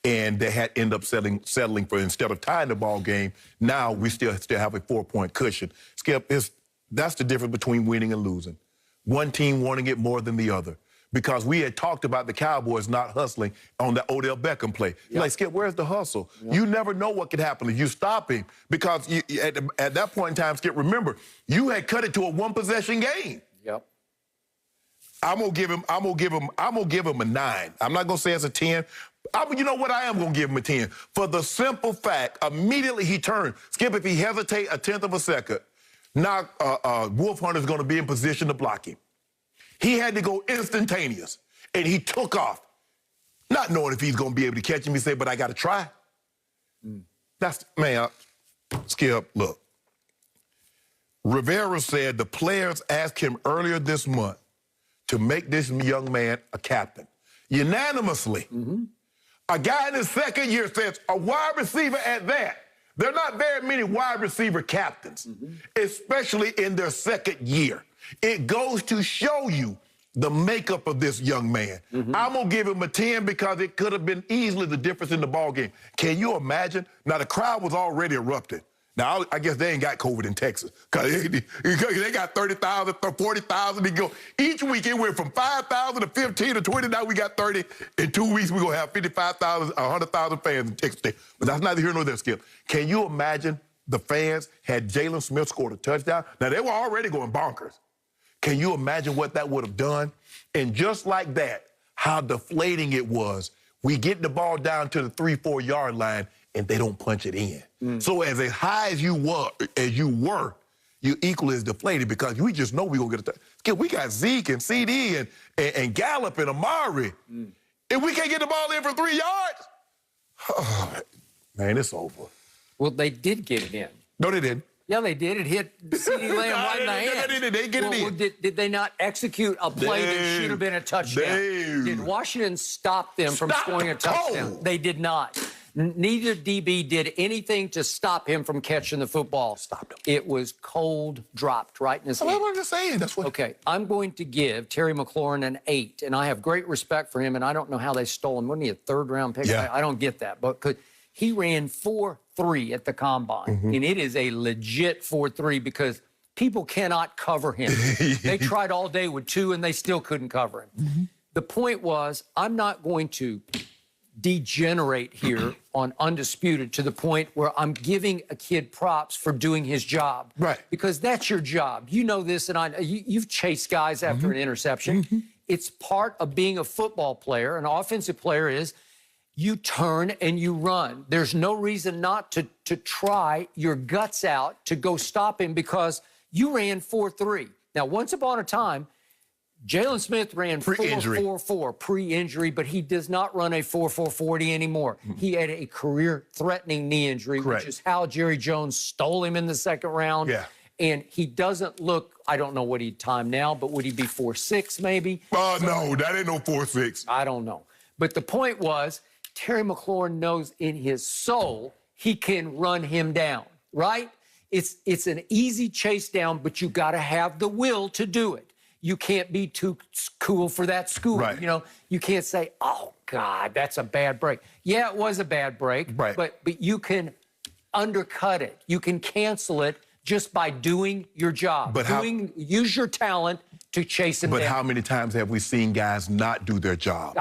and they had end up settling for, instead of tying the ball game, now we still have a 4-point cushion. Skip, that's the difference between winning and losing. One team wanting it more than the other. Because we had talked about the Cowboys not hustling on the Odell Beckham play. Yep. Like, Skip, where's the hustle? Yep. You never know what could happen if you stop him. Because at that point in time, Skip, remember, you had cut it to a one-possession game. Yep. I'm gonna give him a 9. I'm not gonna say it's a 10. You know what? I am gonna give him a 10. For the simple fact, immediately he turned. Skip, if he hesitate a tenth of a second, now Wolf Hunter's gonna be in position to block him. He had to go instantaneous, and he took off, not knowing if he's going to be able to catch him. He said, but I got to try. Skip, look. Rivera said the players asked him earlier this month to make this young man a captain. Unanimously. A guy in his second year says, a wide receiver at that. There are not very many wide receiver captains, especially in their second year. It goes to show you the makeup of this young man. I'm going to give him a 10 because it could have been easily the difference in the ball game. Can you imagine? Now, the crowd was already erupted. Now, I guess they ain't got COVID in Texas because they got 30,000, 40,000. Each week it went from 5,000 to 15 to 20. Now we got 30. In 2 weeks, we're going to have 55,000, 100,000 fans in Texas State. But that's neither here nor there, Skip. Can you imagine the fans had Jalen Smith scored a touchdown? Now, they were already going bonkers. Can you imagine what that would have done? And just like that, how deflating it was. We get the ball down to the 3-4 yard line, and they don't punch it in. So as high as you were, you equally as deflated because we just know we're going to get a touchdown. We got Zeke and CD and Gallup and Amari. And we can't get the ball in for 3 yards? Oh, man, it's over. Well, they did get it in. No, they didn't. Yeah, they did. It hit CD Lamb right in the hand. They get it in. Did they not execute a play that should have been a touchdown? Did Washington stop them from scoring a touchdown? They did not. Neither DB did anything to stop him from catching the football. Stopped him. It was cold dropped right in his hand. That's what I'm just saying. That's what. Okay, I'm going to give Terry McLaurin an 8, and I have great respect for him, and I don't know how they stole him. Wasn't he a third-round pick? Yeah. I don't get that, but he ran 4.3 at the combine, and it is a legit 4.3 because people cannot cover him. They tried all day with 2, and they still couldn't cover him. The point was, I'm not going to degenerate here on Undisputed to the point where I'm giving a kid props for doing his job. Right. Because that's your job. You know this, and you've chased guys after an interception. It's part of being a football player. An offensive player is you turn and you run. There's no reason not to try your guts out to go stop him because you ran 4.3. Now, once upon a time, Jalen Smith ran 4.44 pre-injury, but he does not run a 4.440 anymore. He had a career-threatening knee injury, which is how Jerry Jones stole him in the second round. Yeah. And he doesn't look, I don't know what he'd time now, but would he be 4.6 maybe? Oh, no, that ain't no 4.6. I don't know. But the point was, Terry McLaurin knows in his soul he can run him down, right? It's an easy chase down, but you got to have the will to do it. You can't be too cool for that school. Right. You know, you can't say, oh, God, that's a bad break. Yeah, it was a bad break, but you can undercut it. You can cancel it just by doing your job. Use your talent to chase him down. But how many times have we seen guys not do their job?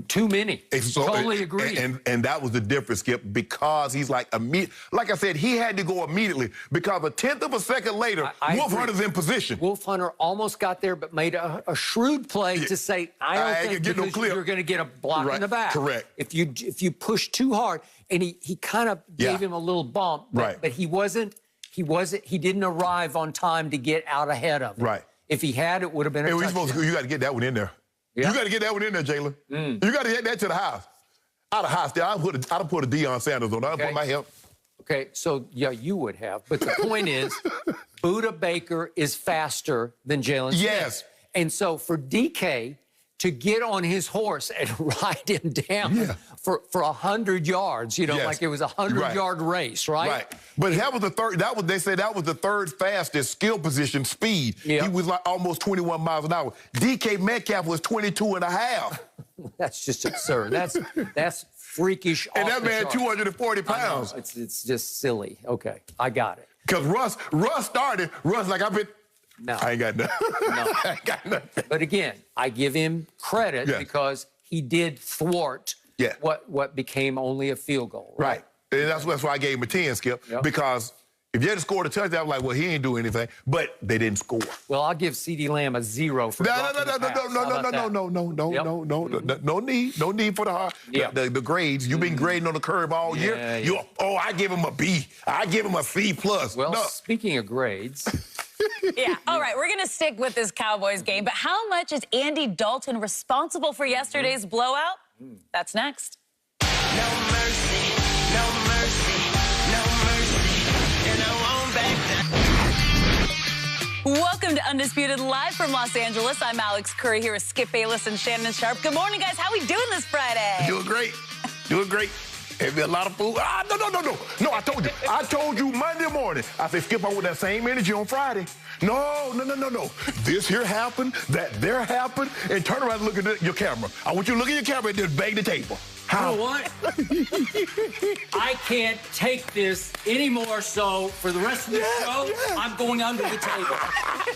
Too many. Totally agree. And that was the difference, Skip, because he's like I said, he had to go immediately because a tenth of a second later, Wolf Hunter's in position. Wolf Hunter almost got there, but made a shrewd play to say, I don't think because you're going to get a block in the back. Correct. If you push too hard, and he kind of gave him a little bump, but he didn't arrive on time to get out ahead of him. Right. If he had, it would have been a touchdown. You got to get that one in there. Yeah. You got to get that one in there, Jalen. You got to get that to the house. Out of house there, I'd have put a Deion Sanders on. I'd put my help. Okay, so, yeah, you would have. But the point is, Buda Baker is faster than Jalen Smith. Yes. And so for DK to get on his horse and ride him down for 100 yards, like it was a 100-yard race, right? Right. But that was the third. They said that was the third fastest skill position speed. He was like almost 21 miles an hour. DK Metcalf was 22 and a half. That's just absurd. That's freakish. And off that the man charts. 240 I know. pounds. It's just silly. Okay, I got it. Because Russ started. Russ like, No. I ain't got nothing. No. I ain't got nothing. But again, I give him credit Yes. because he did thwart Yeah. what became only a field goal. Right. And that's why I gave him a 10, Skip. Yep. Because if you had scored a touchdown, I'm like, well, he ain't do anything. But they didn't score. Well, I'll give CeeDee Lamb a 0 for No dropping the pass. How about that? No need for the hard. Yep. The grades. You've been grading on the curve all year. Yeah. I give him a B. I give him a C plus. Well, no. speaking of grades, Yeah. All right, we're going to stick with this Cowboys game. But how much is Andy Dalton responsible for yesterday's blowout? That's next. No mercy, no mercy, no mercy, and I won't back down. Welcome to Undisputed Live from Los Angeles. I'm Alex Curry here with Skip Bayless and Shannon Sharp. Good morning, guys. How we doing this Friday? Doing great. Doing great. There'll be a lot of food. No, I told you. I told you Monday morning. I said, Skip, I want that same energy on Friday. No. This here happened, that there happened, and turn around and look at your camera. I want you to look at your camera and just bang the table. How? you know what? I can't take this anymore, so for the rest of the show, I'm going under the table.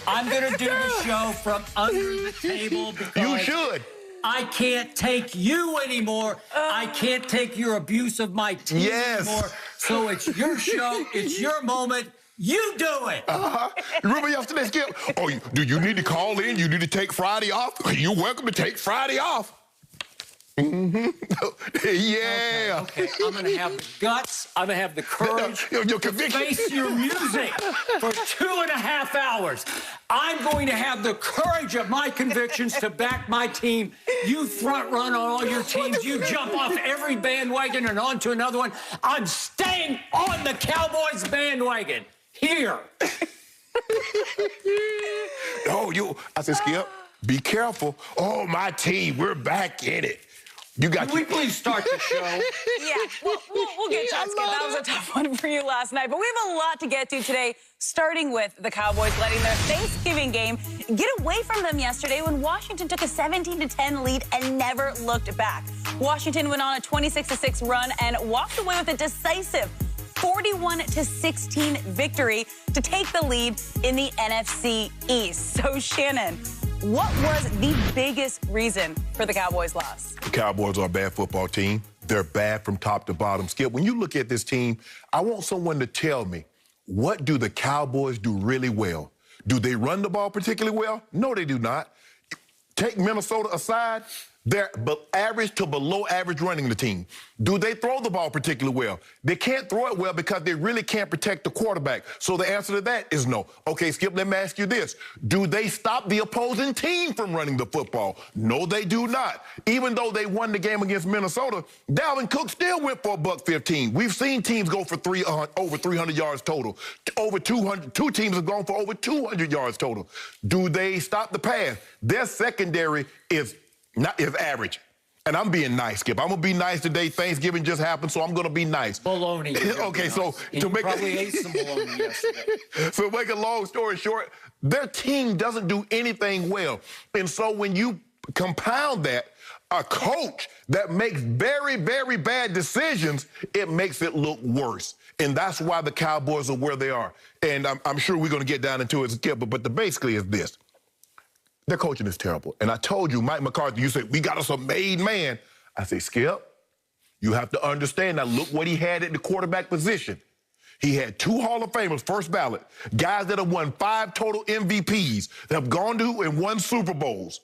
I'm going to do the show from under the table because You should. I can't take you anymore. I can't take your abuse of my team Yes. anymore. So it's your show. It's your moment. You do it. Remember yesterday, Skip? Do you need to call in? You need to take Friday off? You're welcome to take Friday off. Yeah. Okay, I'm going to have the guts. I'm going to have the courage Your to conviction. face your music for 2.5 hours. I'm going to have the courage of my convictions to back my team. You front run on all your teams. You jump off every bandwagon and onto another one. I'm staying on the Cowboys bandwagon here. I said, Skip, be careful. Oh, my team, we're back in it. You got Can we please start the show? Yeah, we'll get to that, Skip. That was a tough one for you last night. But we have a lot to get to today, starting with the Cowboys letting their Thanksgiving game get away from them yesterday when Washington took a 17-10 lead and never looked back. Washington went on a 26-6 run and walked away with a decisive 41-16 victory to take the lead in the NFC East. So, Shannon, what was the biggest reason for the Cowboys' loss? The Cowboys are a bad football team. They're bad from top to bottom. Skip, when you look at this team, I want someone to tell me, what do the Cowboys do really well? Do they run the ball particularly well? No, they do not. Take Minnesota aside, they're average to below average running the team. Do they throw the ball particularly well? They can't throw it well because they really can't protect the quarterback. So the answer to that is no. Okay, Skip, let me ask you this. Do they stop the opposing team from running the football? No, they do not. Even though they won the game against Minnesota, Dalvin Cook still went for $115. We've seen teams go for over 300 yards total. Over 200. Two teams have gone for over 200 yards total. Do they stop the pass? Their secondary is average. And I'm being nice, Skip. I'm going to be nice today. Thanksgiving just happened, so I'm going to be nice. Bologna. Okay, so and to you make probably ate some bologna yesterday. So make a long story short, their team doesn't do anything well. And so when you compound that, a coach that makes very, very bad decisions, it makes it look worse. And that's why the Cowboys are where they are. And I'm sure we're going to get down into it, Skip, but basically is this. Their coaching is terrible. And I told you, Mike McCarthy, you said, we got us a made man. I say, Skip, you have to understand now, look what he had at the quarterback position. He had 2 Hall of Famers, first ballot, guys that have won 5 total MVPs, that have gone to and won Super Bowls.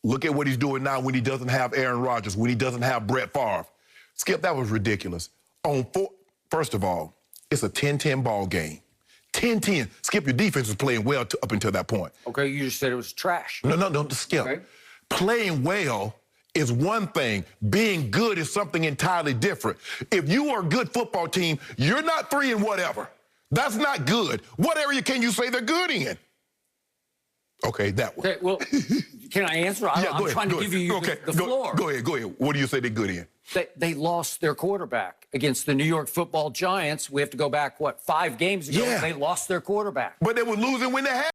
Look at what he's doing now when he doesn't have Aaron Rodgers, when he doesn't have Brett Favre. Skip, that was ridiculous. First of all, it's a 10-10 ball game. 10-10. Skip, your defense was playing well up until that point. Okay, you just said it was trash. No, Skip. Okay. Playing well is one thing. Being good is something entirely different. If you are a good football team, you're not 3 and whatever. That's not good. What area can you say they're good in? Okay, that one. Okay, well, can I answer? I'm trying to give you the floor. Go ahead. What do you say they're good in? They lost their quarterback against the New York Football Giants. We have to go back, 5 games ago? Yeah. They lost their quarterback. But they were losing when they had